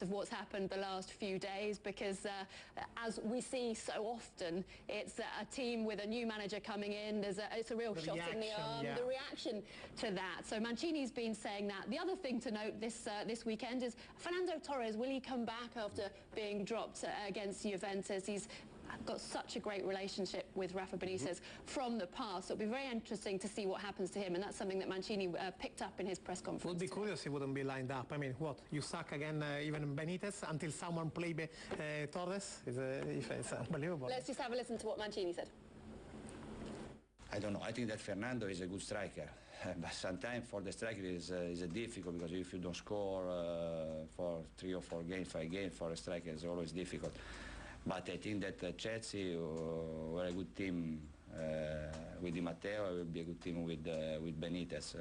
of what's happened the last few days, because as we see so often, it's a team with a new manager coming in. It's a real shot in the arm, the reaction to that. So Mancini's been saying that. The other thing to note this weekend is Fernando Torres. Will he come back after being dropped against Juventus? He's got such a great relationship with Rafa Benitez from the past. So it'll be very interesting to see what happens to him, and that's something that Mancini picked up in his press conference. Would be curious he wouldn't be lined up. I mean, what, you suck again, even Benitez, until someone play Torres? It's unbelievable. Let's just have a listen to what Mancini said. I don't know. I think that Fernando is a good striker, but sometimes for the striker is difficult, because if you don't score for 3 or 4 games, 5 games, for a striker it's always difficult. But I think that Chelsea were a good team with Di Matteo. It will be a good team with Benitez.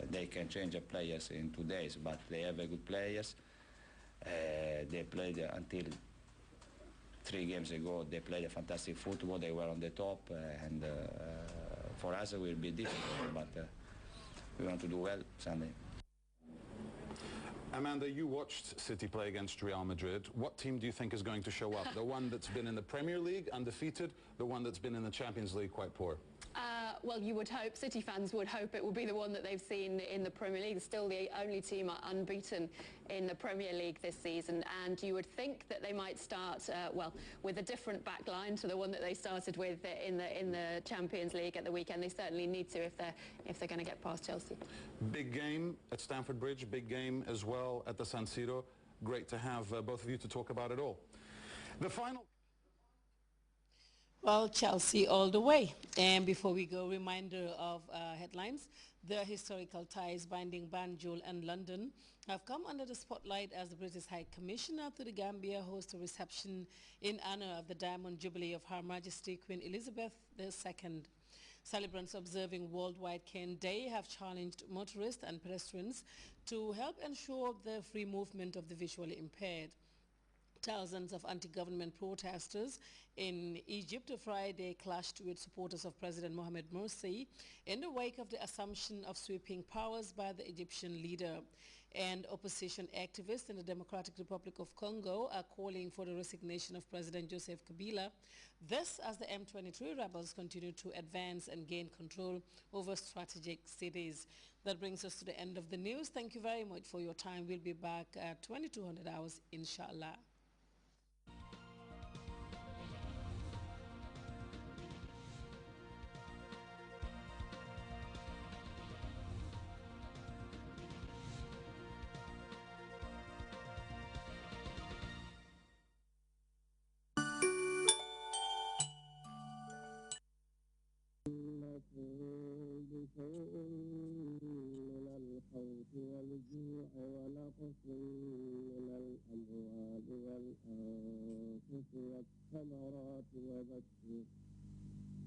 They can change the players in 2 days, but they have a good players. They played until 3 games ago. They played a fantastic football. They were on the top, and for us it will be difficult. But we want to do well Sunday. Amanda, you watched City play against Real Madrid. What team do you think is going to show up? The one that's been in the Premier League, undefeated, the one that's been in the Champions League, quite poor? Well, you would hope, City fans would hope it will be the one that they've seen in the Premier League. Still the only team unbeaten in the Premier League this season, and you would think that they might start, well, with a different back line to the one that they started with in the Champions League at the weekend. They certainly need to if they're going to get past Chelsea. Big game at Stamford Bridge, big game as well at the San Siro. Great to have both of you to talk about it all. The final... Well, Chelsea all the way. And before we go, reminder of headlines. The historical ties binding Banjul and London have come under the spotlight as the British High Commissioner to the Gambia hosts a reception in honor of the Diamond Jubilee of Her Majesty Queen Elizabeth II. Celebrants observing Worldwide Cane Day have challenged motorists and pedestrians to help ensure the free movement of the visually impaired. Thousands of anti-government protesters in Egypt Friday clashed with supporters of President Mohamed Morsi in the wake of the assumption of sweeping powers by the Egyptian leader. And opposition activists in the Democratic Republic of Congo are calling for the resignation of President Joseph Kabila. This as the M23 rebels continue to advance and gain control over strategic cities. That brings us to the end of the news. Thank you very much for your time. We'll be back at 2200 hours, inshallah.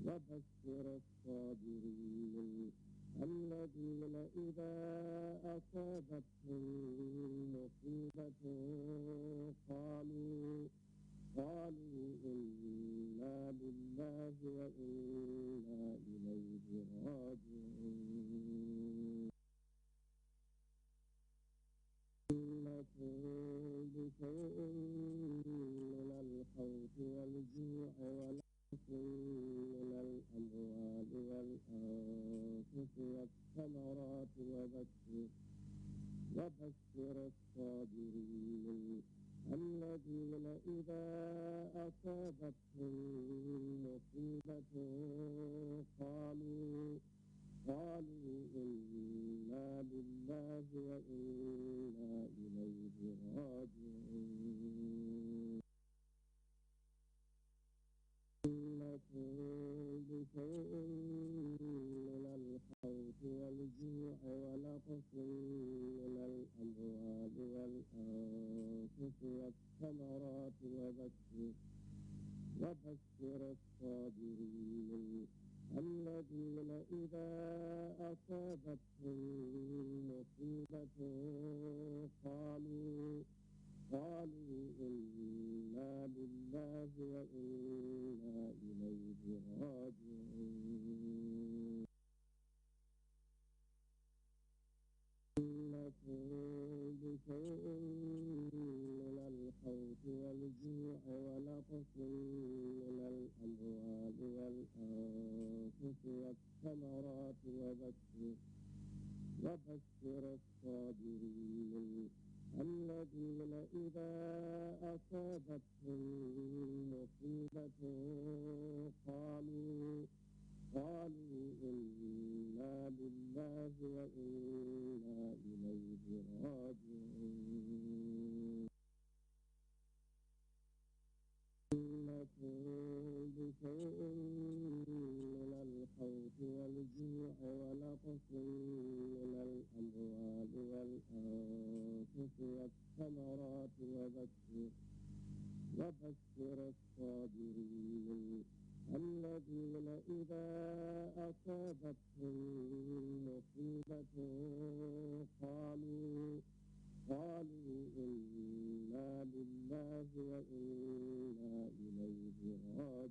وبشر الصابرين الذين إذا أصابتهم مصيبة قالوا إنا لله وإنا إليه راجعون. إنكم بشيء من الخوف والجوع ونقص من الأموال والأنفس والثمرات وبشر الصابرين الذين إذا أصابتهم مصيبة قالوا إنا لله وإنا إليه راجعون. إنكم بشيء من الخوف والجوع ونقص من الأموال والأنفس والثمرات وبشر الصابرين الذين إذا أصابتهم مصيبة قالوا إنا لله وإنا إليه راجعون. إنكم بشيء ونقص من الأموال والأنفس والثمرات وبشر الصابرين الذين إذا أصابتهم مصيبة قالوا إنا لله وإنا إليه راجعون إنكم بشيء من الخوف والجوع ونقص من الأموال والأنفس والثمرات وبشر الصابرين الذين إذا أصابتهم مصيبة قالوا إنا لله وإنا إليه راجعون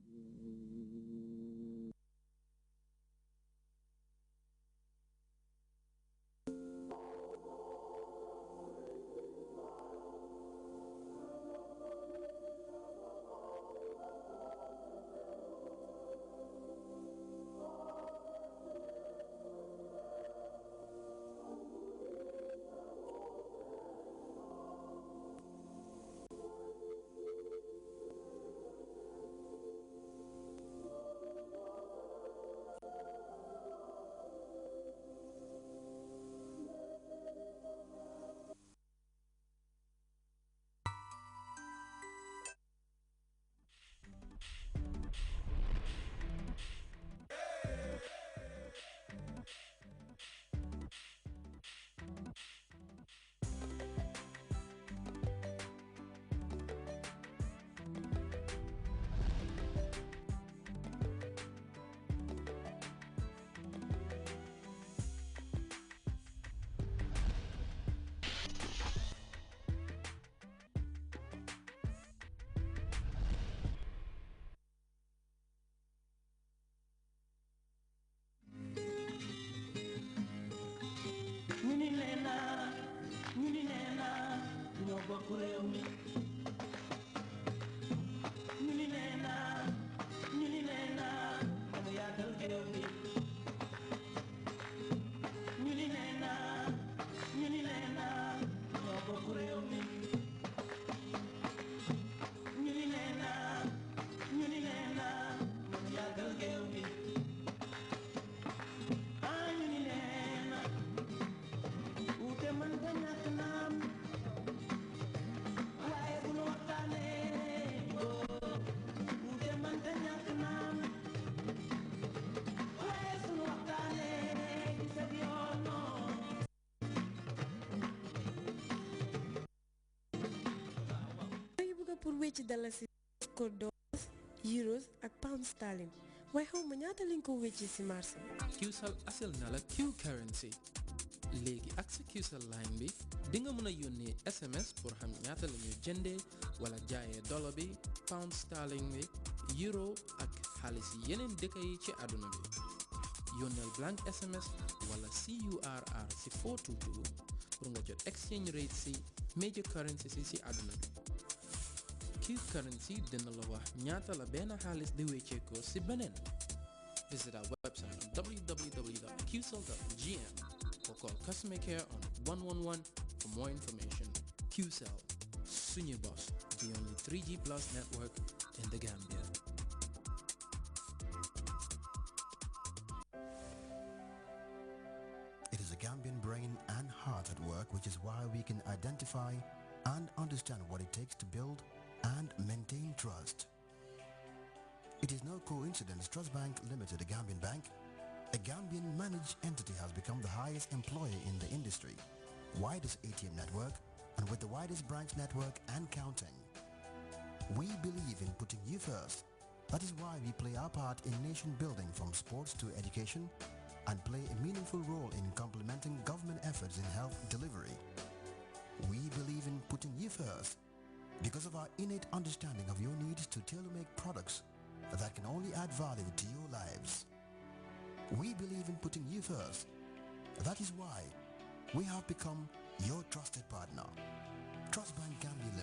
pour wecci dalasi ko dollars euros ak pound sterling waaye xaw ma ñaata lañ ko wecci ci marché Qcell asil na la Q currency léegi ak sa Qcell line bi di nga mën a yónnee SMS pour xam ñaata la ñuy jëndee wala jaayee dollar bi pound sterling bi euro ak xaalis yeneen dëkk yi ci àdduna bi yónneel blank SMS wala CURR ci 422 pour nga jot exchange rate ci major currency ci àdduna bi Q currency dina la wax ñaata la benn xaalis di wecceekoo ci beneen. Visit our website on www.qcell.gm or call customer care on 111 for more information. Qcell, Sunye Boss, the only 3G plus network in the Gambia. It is a Gambian brain and heart at work, which is why we can identify and understand what it takes to build and maintain trust. It is no coincidence Trust Bank Limited, a Gambian bank, a Gambian managed entity, has become the highest employer in the industry, widest ATM network, and with the widest branch network and counting. We believe in putting you first. That is why we play our part in nation building, from sports to education, and play a meaningful role in complementing government efforts in health delivery. We believe in putting you first because of our innate understanding of your needs to tailor-make products that can only add value to your lives. We believe in putting you first. That is why we have become your trusted partner. Trust Bank Gambia Limited.